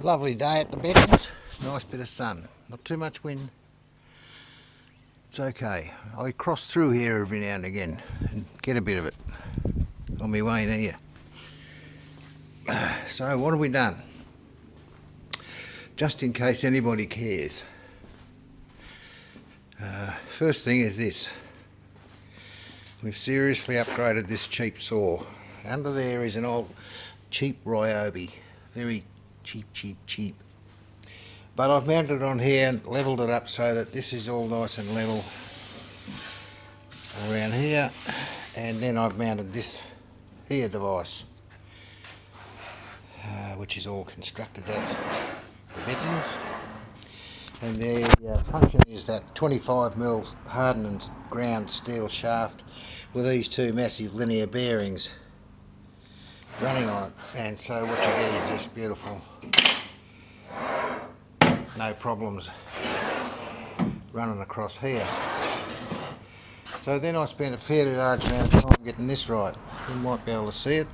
Lovely day at the Bettons. Nice bit of sun. Not too much wind. It's okay. I cross through here every now and again and get a bit of it on my way in here. So what have we done? Just in case anybody cares. First thing is this. We've seriously upgraded this cheap saw. Under there is an old cheap Ryobi. Very cheap. But I've mounted it on here and levelled it up so that this is all nice and level around here. And then I've mounted this here device, which is all constructed at the Bettons. And the function is that 25mm hardened and ground steel shaft with these two massive linear bearings running on it. And so what you get is this beautiful, no problems running across here. So then I spent a fairly large amount of time getting this right. You might be able to see it.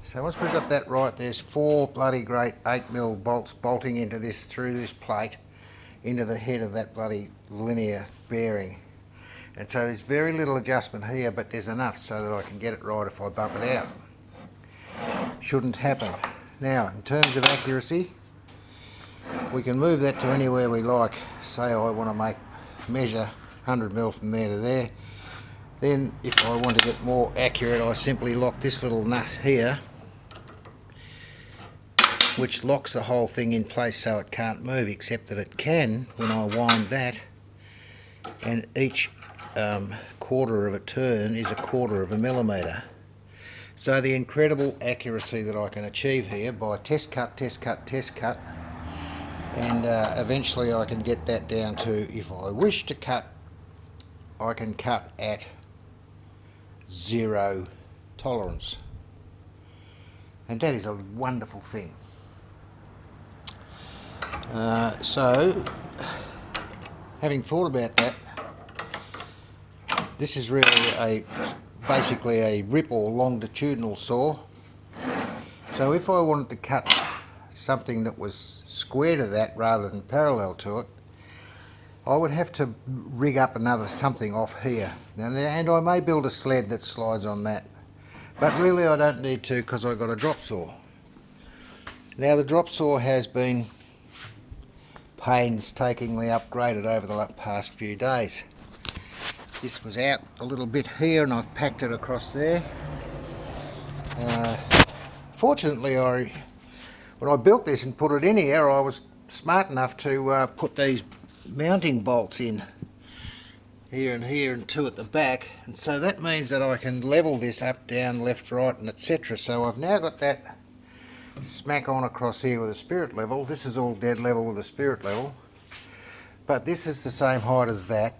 So once we've got that right, there's four bloody great 8mm bolts bolting into this, through this plate, into the head of that bloody linear bearing. And so there's very little adjustment here, but there's enough so that I can get it right if I bump it out. Shouldn't happen. Now, in terms of accuracy, we can move that to anywhere we like. Say I want to measure 100mm from there to there. Then if I want to get more accurate, I simply lock this little nut here, which locks the whole thing in place so it can't move, except that it can when I wind that, and each quarter of a turn is 1/4 of a millimetre. So the incredible accuracy that I can achieve here by test cut, and eventually I can get that down to, if I wish to cut, I can cut at 0 tolerance. And that is a wonderful thing. So, having thought about that, this is really basically a rip or longitudinal saw. So if I wanted to cut something that was square to that rather than parallel to it, I would have to rig up another something off here. And I may build a sled that slides on that. But really I don't need to, because I've got a drop saw. Now the drop saw has been painstakingly upgraded over the past few days. This was out a little bit here and I've packed it across there. Fortunately, when I built this and put it in here, I was smart enough to put these mounting bolts in here and two at the back, and so that means that I can level this up, down, left, right, and etc. So I've now got that smack on across here with a spirit level. This is all dead level with a spirit level, but this is the same height as that.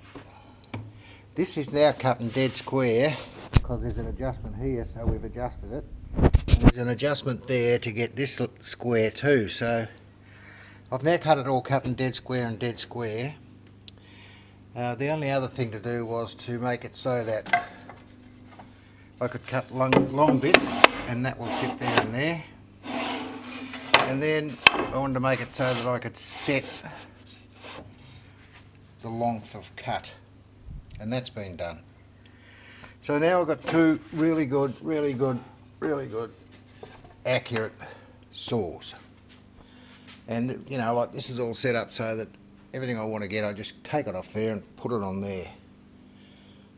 This is now cutting dead square because there's an adjustment here, so we've adjusted it. And there's an adjustment there to get this square too. So I've now cut it all cutting dead square and dead square. The only other thing to do was to make it so that I could cut long bits, and that will fit there and there. And then I wanted to make it so that I could set the length of cut. And that's been done. So now I've got two really good, accurate saws. And you know, like this is all set up so that everything I want to get, I just take it off there and put it on there.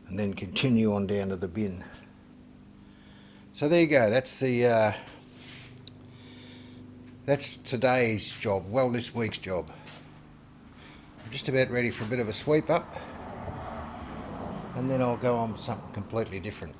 And then continue on down to the bin. So there you go, that's the that's today's job, well, this week's job. I'm just about ready for a bit of a sweep up, and then I'll go on with something completely different.